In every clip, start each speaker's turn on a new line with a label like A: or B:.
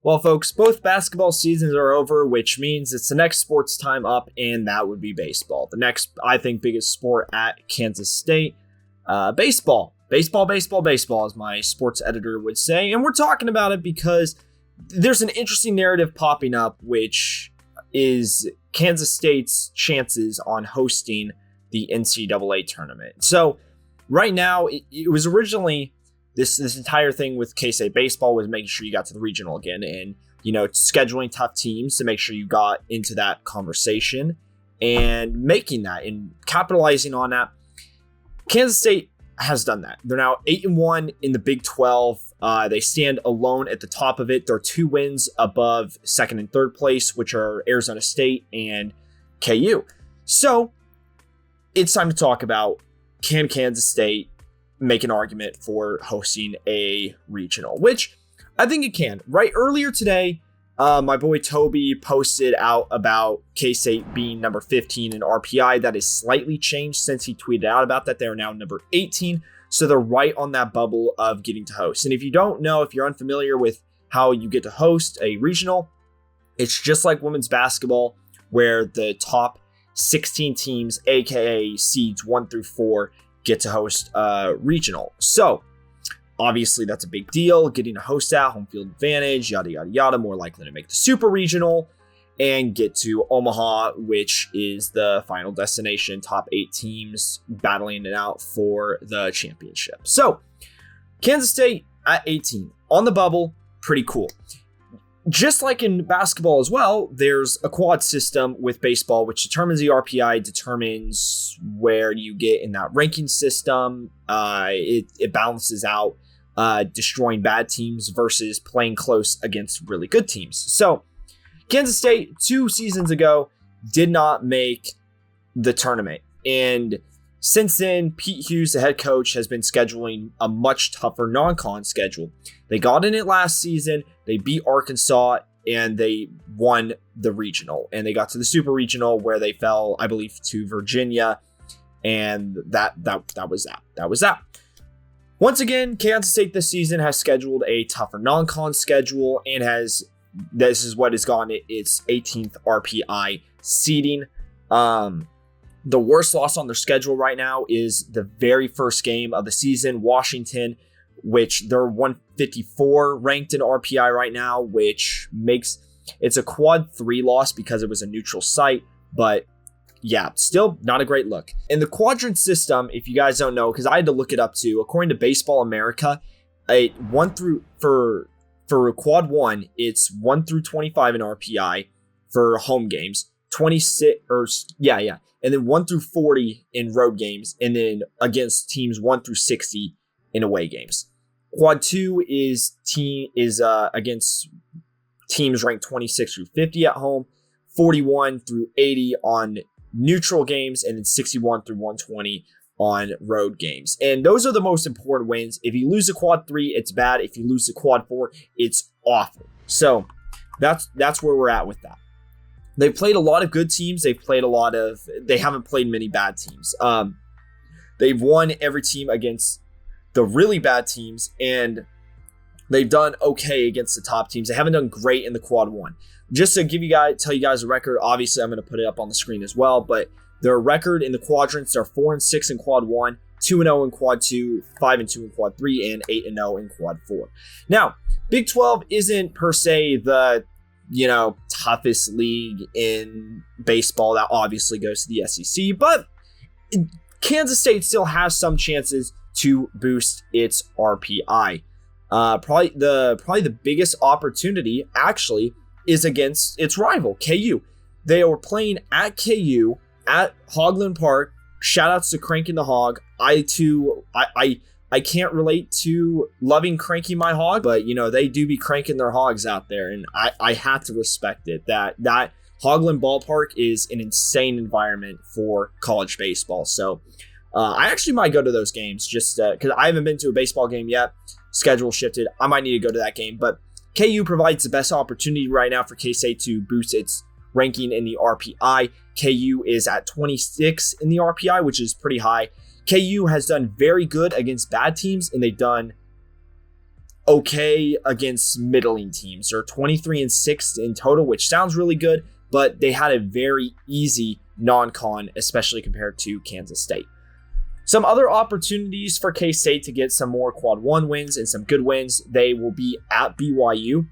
A: Well, folks, both basketball seasons are over, which means it's the next sports time up, and that would be baseball. The next, I think, biggest sport at Kansas State, baseball. Baseball, as my sports editor would say. And we're talking about it because there's an interesting narrative popping up, which is Kansas State's chances on hosting the NCAA tournament. So right now, it was originally... This entire thing with K-State baseball was making sure you got to the regional again and, scheduling tough teams to make sure you got into that conversation and making that and capitalizing on that. Kansas State has done that. They're now 8-1 in the Big 12. They stand alone at the top of it. They're 2 wins above second and third place, which are Arizona State and KU. So it's time to talk about, can Kansas State make an argument for hosting a regional, which I think it can. Right earlier today, my boy Toby posted out about K-State being number 15 in RPI. That is slightly changed since he tweeted out about that. They are now number 18, so they're right on that bubble of getting to host. And if you don't know, if you're unfamiliar with how you get to host a regional, it's just like women's basketball, where the top 16 teams, aka seeds 1 through 4, get to host regional. So obviously that's a big deal. Getting to host that, home field advantage, yada, yada, yada, more likely to make the super regional and get to Omaha, which is the final destination, top 8 teams battling it out for the championship. So Kansas State at 18 on the bubble, pretty cool. Just like in basketball as well, there's a quad system with baseball, which determines the RPI, determines where you get in that ranking system. It balances out destroying bad teams versus playing close against really good teams. So Kansas State 2 seasons ago did not make the tournament. And since then, Pete Hughes, the head coach, has been scheduling a much tougher non-con schedule. They got in it last season. They beat Arkansas and they won the regional. And they got to the super regional where they fell, I believe, to Virginia. And that was that. That was that. Once again, Kansas State this season has scheduled a tougher non-con schedule and this is what has gotten its 18th RPI seeding. The worst loss on their schedule right now is the very first game of the season, Washington, which they're 154 ranked in RPI right now, which makes it's a quad 3 loss because it was a neutral site. But yeah, still not a great look. In the quadrant system, if you guys don't know, because I had to look it up too, according to Baseball America, for quad 1, it's 1 through 25 in RPI for home games, 26 and then 1 through 40 in road games, and then against teams 1 through 60 in away games. Quad 2 is against teams ranked 26 through 50 at home, 41 through 80 on neutral games, and then 61 through 120 on road games. And those are the most important wins. If you lose the quad 3, it's bad. If you lose the quad 4, it's awful. So that's where we're at with that. They've played a lot of good teams. They haven't played many bad teams. They've won every team against the really bad teams, and they've done okay against the top teams. They haven't done great in the quad 1. Just to tell you guys a record, obviously I'm going to put it up on the screen as well, but their record in the quadrants, they're 4-6 in quad 1, 2-0 in quad 2, 5-2 in quad 3, and 8-0 in quad 4. Now, Big 12 isn't per se the toughest league in baseball. That obviously goes to the SEC, but Kansas State still has some chances to boost its RPI. Probably the biggest opportunity actually is against its rival, KU. They are playing at KU at Hogland Park. Shout outs to Cranking the Hog. I can't relate to loving cranking my hog, but they do be cranking their hogs out there, and I have to respect it. That Hogland Ballpark is an insane environment for college baseball. So I actually might go to those games just because I haven't been to a baseball game yet. Schedule shifted. I might need to go to that game, but KU provides the best opportunity right now for K-State to boost its ranking in the RPI. KU is at 26 in the RPI, which is pretty high. KU has done very good against bad teams, and they've done okay against middling teams. They're 23-6 in total, which sounds really good, but they had a very easy non-con, especially compared to Kansas State. Some other opportunities for K-State to get some more quad 1 wins and some good wins. They will be at BYU,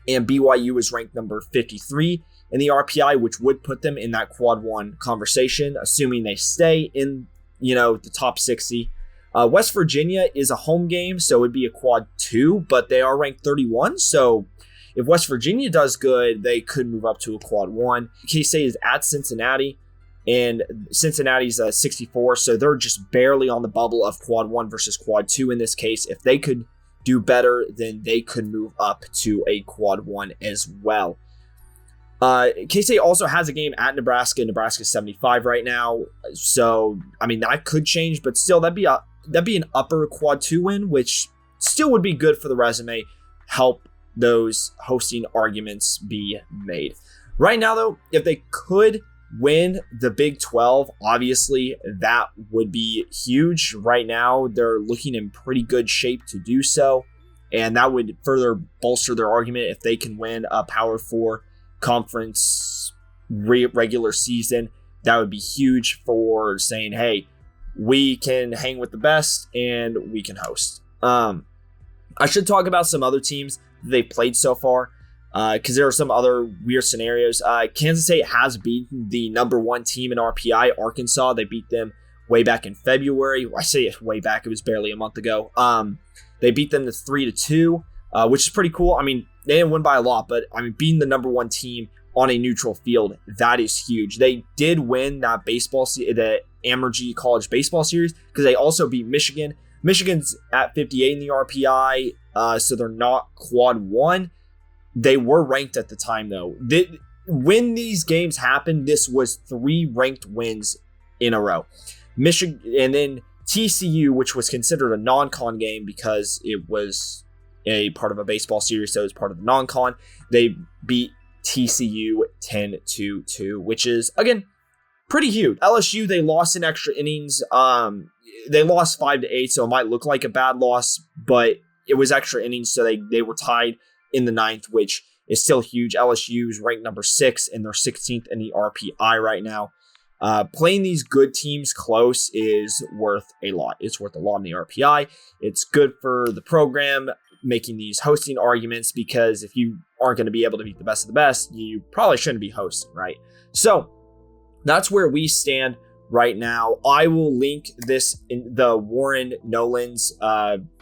A: and BYU is ranked number 53 in the RPI, which would put them in that quad 1 conversation, assuming they stay in, the top 60. West Virginia is a home game, so it would be a quad 2, but they are ranked 31. So if West Virginia does good, they could move up to a quad 1. K-State is at Cincinnati, and Cincinnati's 64, so they're just barely on the bubble of quad 1 versus quad 2 in this case. If they could do better, then they could move up to a quad 1 as well. K-State also has a game at Nebraska. Nebraska's 75 right now, so that could change, but still that'd be an upper quad 2 win, which still would be good for the resume, help those hosting arguments be made. Right now, though, if they could win the Big 12, obviously that would be huge. Right now, they're looking in pretty good shape to do so, and that would further bolster their argument if they can win a Power 4 conference regular season. That would be huge for saying, hey, we can hang with the best and we can host. I should talk about some other teams that they played so far, because there are some other weird scenarios. Kansas State has beaten the number 1 team in RPI, Arkansas. They beat them way back in February. I say it way back, it was barely a month ago. They beat them to 3-2, which is pretty cool. They didn't win by a lot, but beating the number 1 team on a neutral field, that is huge. They did win that the Amergy College Baseball Series, because they also beat Michigan. Michigan's at 58 in the RPI, so they're not quad 1. They were ranked at the time, though. When these games happened, this was 3 ranked wins in a row. Michigan, and then TCU, which was considered a non-con game because it was a part of a baseball series, so it was part of the non-con. They beat TCU 10-2, which is, again, pretty huge. LSU, they lost in extra innings. They lost 5-8, so it might look like a bad loss, but it was extra innings, so they were tied in the 9th, which is still huge. LSU is ranked number 6, and they're 16th in the RPI right now. Playing these good teams close is worth a lot. It's worth a lot in the RPI. It's good for the program, making these hosting arguments, because if you aren't going to be able to beat the best of the best, you probably shouldn't be hosting, right? So that's where we stand right now. I will link this in the Warren Nolan's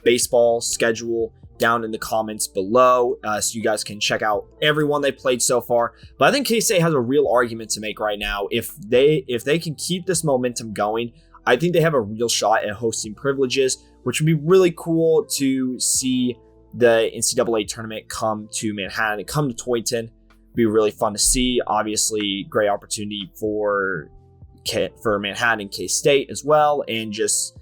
A: baseball schedule down in the comments below, so you guys can check out everyone they played so far. But I think K-State has a real argument to make right now. If they can keep this momentum going, I think they have a real shot at hosting privileges, which would be really cool to see the NCAA tournament come to Manhattan and come to Toyton. Be really fun to see. Obviously, great opportunity for Manhattan and K-State as well, and just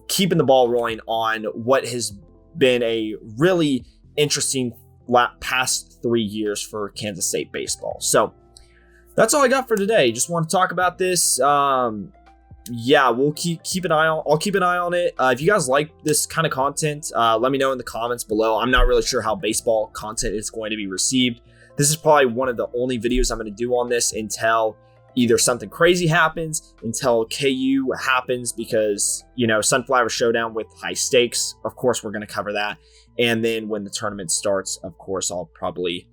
A: keeping the ball rolling on what has been a really interesting past 3 years for Kansas State baseball. So that's all I got for today. Just want to talk about this. We'll keep an eye on. I'll keep an eye on it. If you guys like this kind of content, let me know in the comments below. I'm not really sure how baseball content is going to be received. This is probably one of the only videos I'm going to do on this until either something crazy happens, until KU happens, because, Sunflower Showdown with high stakes, of course, we're going to cover that. And then when the tournament starts, of course, I'll probably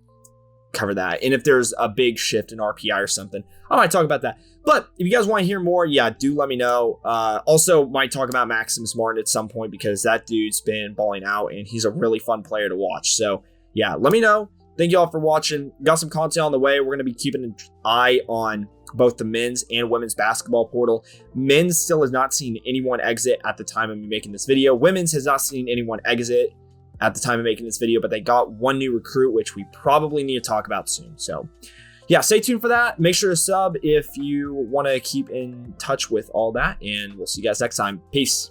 A: cover that. And if there's a big shift in RPI or something, I might talk about that. But if you guys want to hear more, do let me know. Also, might talk about Maximus Martin at some point, because that dude's been balling out and he's a really fun player to watch. So let me know. Thank you all for watching. Got some content on the way. We're going to be keeping an eye on both the men's and women's basketball portal. Men's still has not seen anyone exit at the time of me making this video. Women's has not seen anyone exit at the time of making this video, but they got one new recruit, which we probably need to talk about soon. So stay tuned for that. Make sure to sub if you want to keep in touch with all that, and we'll see you guys next time. Peace.